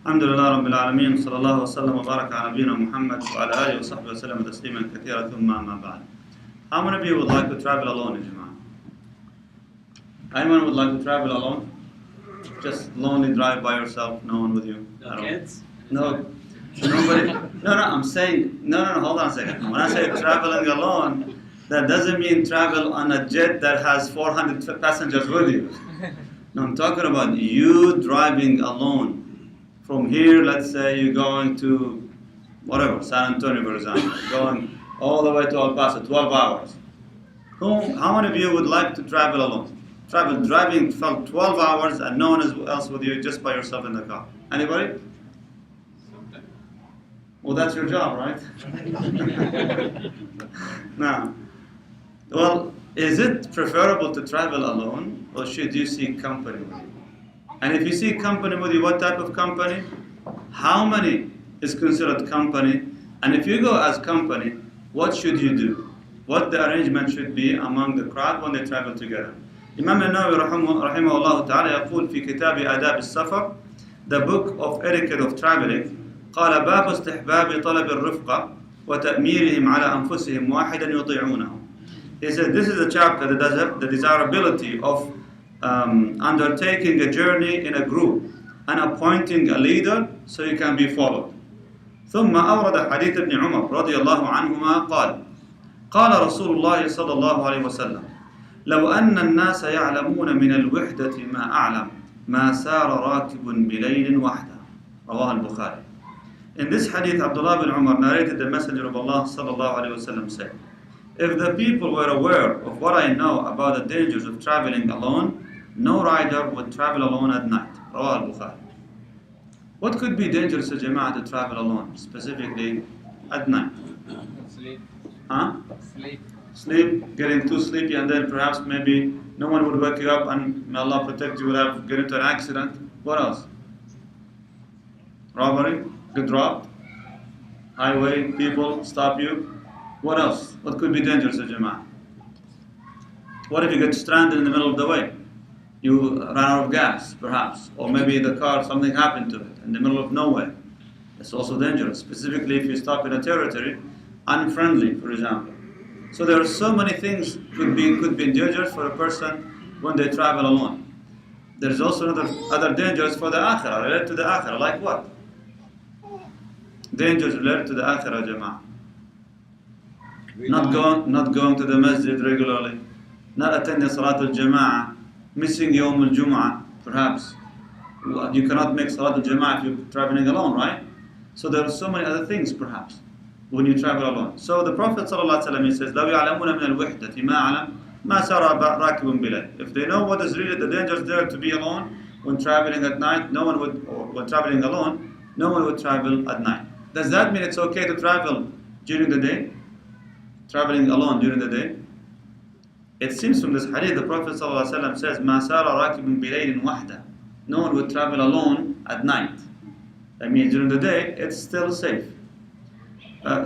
الحمد لله رب العالمين صلى الله وسلم وبارك على نبينا محمد وعلى آله وصحبه وسلم تسليما كثيرا ثم أما بعد. How many of you would like to travel alone, Jama'ah? Anyone would like to travel alone? Just lonely drive by yourself, no one with you? No kids? No. Nobody? No, I'm saying, no, hold on a second. When I say traveling alone, that doesn't mean travel on a jet that has 400 passengers with you. No, I'm talking about you driving alone. From here, let's say you're going to, whatever, San Antonio, for example, going all the way to El Paso, 12 hours. How many of you would like to travel alone? Driving for 12 hours and no one else with you, just by yourself in the car. Anybody? Well, that's your job, right? Now, well, is it preferable to travel alone, or should you seek company with you? And if you seek company with you, what type of company? How many is considered company? And if you go as company, what should you do? What the arrangement should be among the crowd when they travel together? Imam al-Nawawi rahimahullah ta'ala يقول في كتاب آداب السفر, the book of etiquette of traveling, قال باب استحباب طلب الرفقة وتأميرهم على أنفسهم واحدا يطيعونه. He said this is a chapter that does have the desirability of undertaking a journey in a group and appointing a leader so you can be followed. ثم أورد حديث ابن عمر رضي الله عنهما قال قال رسول الله صلى الله عليه وسلم لو أن الناس يعلمون من الوحدة ما أعلم ما سار راكب بليل وحده. رواه البخاري. In this hadith, Abdullah bin Umar narrated the Messenger of Allah sallallahu alaihi wasallam said, if the people were aware of what I know about the dangers of traveling alone, no rider would travel alone at night. Rawah al-Bukhari. What could be dangerous to Jama'ah to travel alone, specifically at night? Sleep. Huh? Sleep. Getting too sleepy, and then perhaps maybe no one would wake you up, and may Allah protect you, would have get into an accident. What else? Robbery, get robbed, highway, people stop you. What else? What could be dangerous to Jama'ah? What if you get stranded in the middle of the way? You ran out of gas, perhaps, or maybe the car, something happened to it in the middle of nowhere. It's also dangerous, specifically if you stop in a territory unfriendly, for example. So there are so many things could be dangerous for a person when they travel alone. There's also other dangers for the akhirah, related to the akhirah. Like what? Dangers related to the akhirah, Jama'ah. Not going to the masjid regularly, not attending Salatul Jama'ah, missing Yawm al-Jum'ah, perhaps. You cannot make Salatul Jama'ah if you're traveling alone, right? So there are so many other things, perhaps, when you travel alone. So the Prophet ﷺ says, لَوْ يَعْلَمُونَ مِنَ الْوِحْدَةِ مَا عَلَمْ مَا سَرَى رَاكِبٌ بِلَيْلٍ. If they know what is really the dangers there to be alone when traveling at night, when traveling alone, no one would travel at night. Does that mean it's okay to travel during the day? Traveling alone during the day? It seems from this hadith, the Prophet ﷺ says, مَا سَارَ رَاكِبٌ بِلَيْلٍ وَحْدًا. No one would travel alone at night. That means during the day, it's still safe.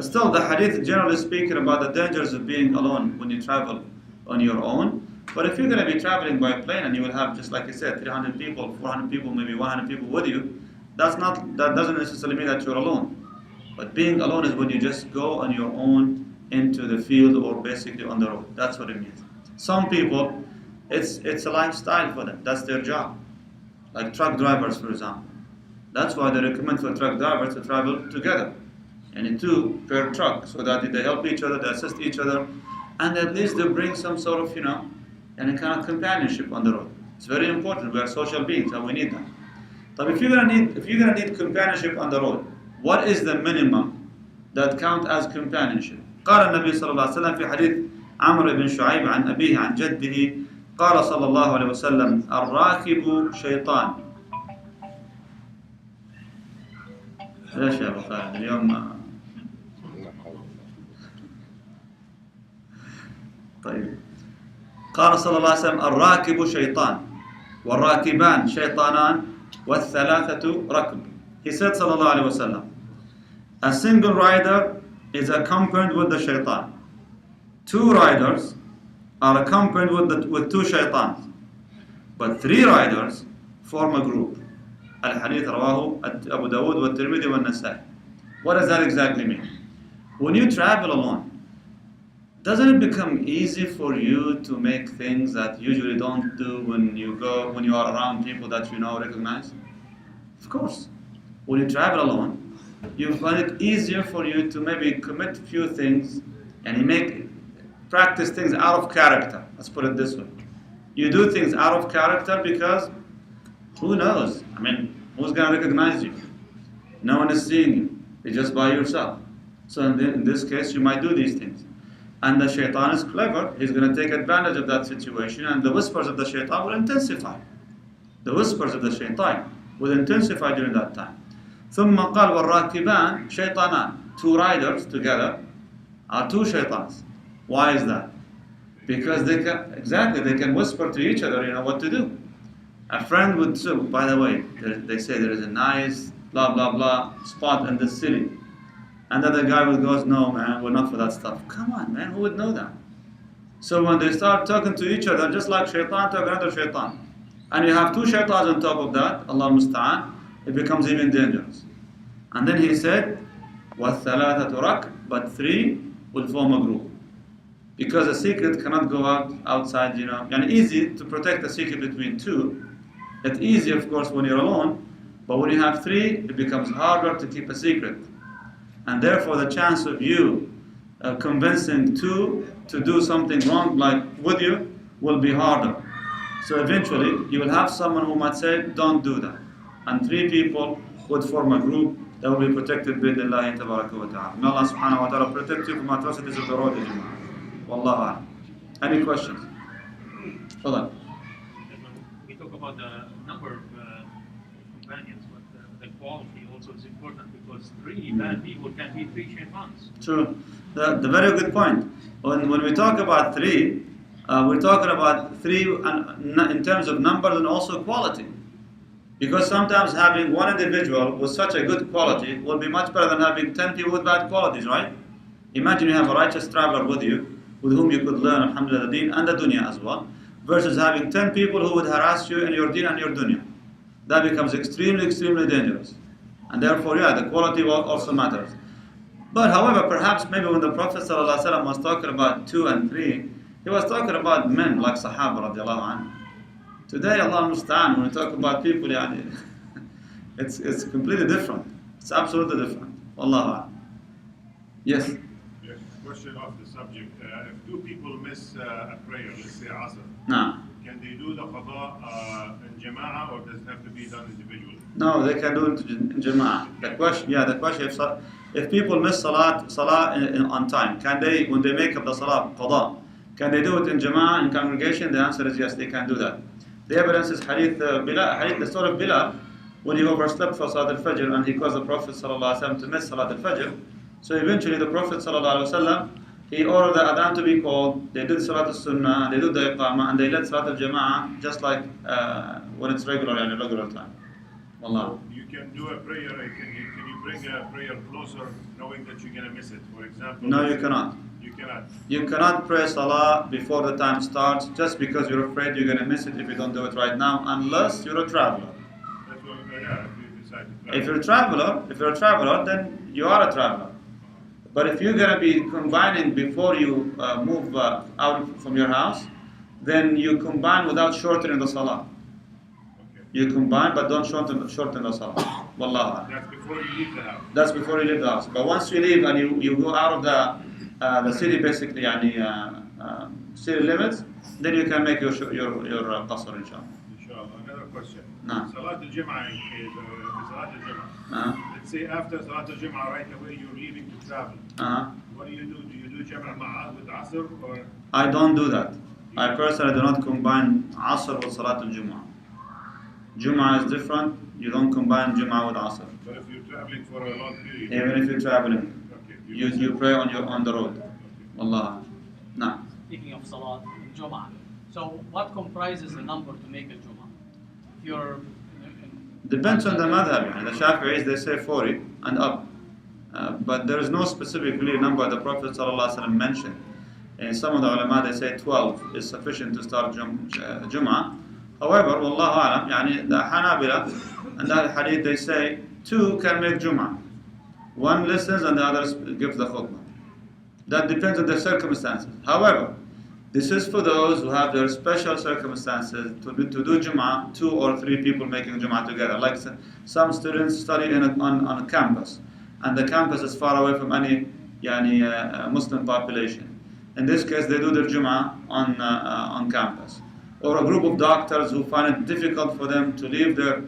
Still, the hadith generally speaking about the dangers of being alone when you travel on your own. But if you're going to be traveling by plane and you will have, just like I said, 300 people, 400 people, maybe 100 people with you, that doesn't necessarily mean that you're alone. But being alone is when you just go on your own into the field or basically on the road. That's what it means. Some people, it's a lifestyle for them. That's their job. Like truck drivers, for example. That's why they recommend for truck drivers to travel together. And in two per truck, so that they help each other, they assist each other, and at least they bring some sort of, and a kind of companionship on the road. It's very important. We are social beings, and we need that. But if you're gonna need companionship on the road, what is the minimum that counts as companionship? قال النبي صلى الله عليه وسلم في حديث عمرو بن شعيب عن أبيه عن جده قال صلى الله عليه وسلم الراكب شيطان. ليش يا أبو خالد اليوم؟ طيب. قال صلى الله عليه وسلم الراكب شيطان والراكبان شيطانان والثلاثة ركب. He said صلى الله عليه وسلم, a single rider is accompanied with the shaitan. Two riders are accompanied with two shaitans. But three riders form a group. الحديث رواه أبو داود والترمذي والنسائي. What does that exactly mean? When you travel alone, doesn't it become easy for you to make things that you usually don't do when you are around people that you know recognize? Of course. When you travel alone, you find it easier for you to maybe commit a few things and you practice things out of character. Let's put it this way. You do things out of character because who knows? I mean, who's going to recognize you? No one is seeing you. You're just by yourself. So in this case, you might do these things. And the shaitan is clever. He's going to take advantage of that situation, and the whispers of the shaitan will intensify. The whispers of the shaitan will intensify during that time. ثم قال والراكبان شيطانان. Two riders together are two shaitans. Why is that? Because they can whisper to each other, what to do. A friend would say, by the way, they say there is a nice blah blah blah spot in the city. And then the guy would go, no man, we're not for that stuff. Come on man, who would know that? So when they start talking to each other, just like shaitan to another shaitan, and you have two shaitans on top of that, Allah musta'an, it becomes even dangerous. And then he said, وَالثَّلَاثَةُ رَكْ, but three will form a group. Because a secret cannot go outside, and easy to protect a secret between two. It's easy, of course, when you're alone, but when you have three, it becomes harder to keep a secret. And therefore, the chance of you convincing two to do something wrong, like with you, will be harder. So eventually, you will have someone who might say, don't do that. And three people would form a group that will be protected by Allah tabaraka wa ta'ala. May Allah subhanahu wa ta'ala protect you from atrocities of the road, ya Jama'ah. Wallahu a'lam. Any questions? Hold on. We talk about the number of companions, but the quality also is important, because three bad people can be three shaitans. True. The very good point. When we talk about three, we're talking about three in terms of numbers and also quality. Because sometimes having one individual with such a good quality will be much better than having 10 people with bad qualities, right? Imagine you have a righteous traveler with you, with whom you could learn, alhamdulillah, the deen and the dunya as well, versus having 10 people who would harass you in your deen and your dunya. That becomes extremely, extremely dangerous. And therefore, the quality also matters. But however, perhaps maybe when the Prophet ﷺ was talking about 2 and 3, he was talking about men like Sahaba radiallahu anhu. Today, Allah musta'an, when we talk about people, it's completely different. It's absolutely different. Allah. Yes? Yes. Question off the subject. If two people miss a prayer, let's say Asr, No. can they do the qada in jama'ah, or does it have to be done individually? No, they can do it in Jama'ah. The question, if people miss Salah on time, can they, when they make up the Salah, qada, can they do it in Jama'ah, in congregation? The answer is yes, they can do that. The evidence is the story of Bilal, when he overslept for Salat al-Fajr and he caused the Prophet ﷺ to miss Salat al-Fajr. So eventually the Prophet ﷺ, he ordered the adhan to be called, they did Salat al-Sunnah, they did the Iqamah, and they led Salat al-Jama'ah just like when it's regular time. Wallah. You can do a prayer, can you bring a prayer closer knowing that you're going to miss it? For example, No, you cannot. You cannot. You cannot pray Salah before the time starts just because you're afraid you're going to miss it if you don't do it right now, unless you're a traveler. That's what, if you decide to travel. If you're a traveler, then you are a traveler. But if you're going to be combining before you move out from your house, then you combine without shortening the Salah. Okay. You combine, but don't shorten the Salah. Wallah. That's before you leave the house. That's before you leave the house. But once you leave and you go out of the city, basically, city limits, then you can make your qasr, inshallah. Inshallah. Another question. No. Salat al-Jum'ah is Salat al-Jum'ah. Let's say after Salat al-Jum'ah, right away you're leaving to travel. What do you do? Do you do Jam'ah ma'ah with Asr, or? I don't do that. I personally do not combine Asr with Salat al-Jum'ah. Jum'ah is different. You don't combine Jum'ah with Asr. But if you're traveling for a long period. Even if you're traveling, Okay. you pray on the road. Allah. No. Speaking of Salat in Jum'ah, so what comprises the number to make a Jum'ah? If you're Depends on the madhab. The Shafi'is, they say 40 and up. But there is no specific number the Prophet ﷺ mentioned. And some of the ulama, they say 12 is sufficient to start Jum'ah. However, Wallahu A'lam, the Hanabila, In that hadith they say, two can make Jum'ah. One listens and the other gives the khutbah. That depends on their circumstances. However, this is for those who have their special circumstances to do Jum'ah, 2 or 3 people making Jum'ah together. Like some students study on a campus, and the campus is far away from any Muslim population. In this case, they do their Jum'ah on campus. Or a group of doctors who find it difficult for them to leave their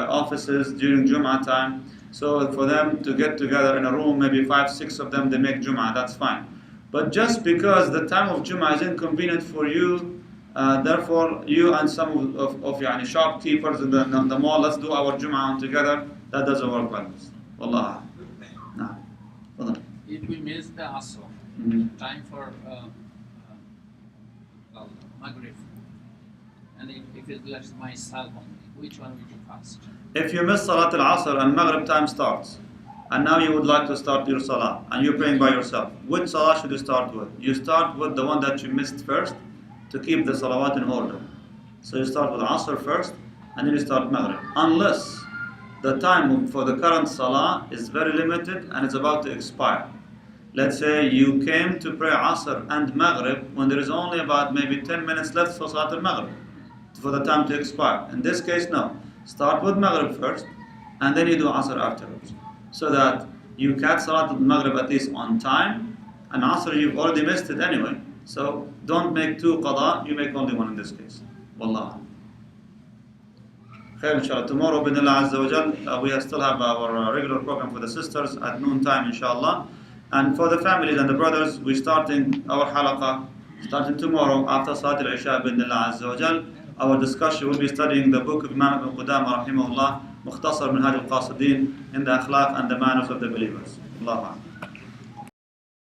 offices during Jum'ah time. So for them to get together in a room, maybe 5, 6 of them, they make Jum'ah, that's fine. But just because the time of Jum'ah is inconvenient for you, therefore you and some of shopkeepers in the mall, let's do our Jum'ah together, that doesn't work like this. Wallah. No. If we miss the Asr, time for Maghrib, and if it's left myself only, which one would you fast? If you miss Salat al-Asr and Maghrib time starts, and now you would like to start your Salah, and you're praying by yourself, which Salah should you start with? You start with the one that you missed first, to keep the Salawat in order. So you start with Asr first, and then you start Maghrib. Unless the time for the current Salah is very limited and it's about to expire. Let's say you came to pray Asr and Maghrib when there is only about maybe 10 minutes left for Salat al-Maghrib, for the time to expire. In this case, no. Start with Maghrib first, and then you do Asr afterwards. So that you catch Salat al-Maghrib at least on time, and Asr you've already missed it anyway. So don't make 2 qada, you make only 1 in this case. Wallah. Khair, inshallah. Tomorrow, binillah azza wa jal, we still have our regular program for the sisters at noon time, inshallah. And for the families and the brothers, we're starting our halaqah, starting tomorrow after Salat al-Isha, binillah azza wa jal. Our discussion will be studying the book of Imam Ibn Qudamah, rahimahullah, Mukhtasar Minhaj al-Qasidin, in the akhlaq and the manners of the believers. Allah.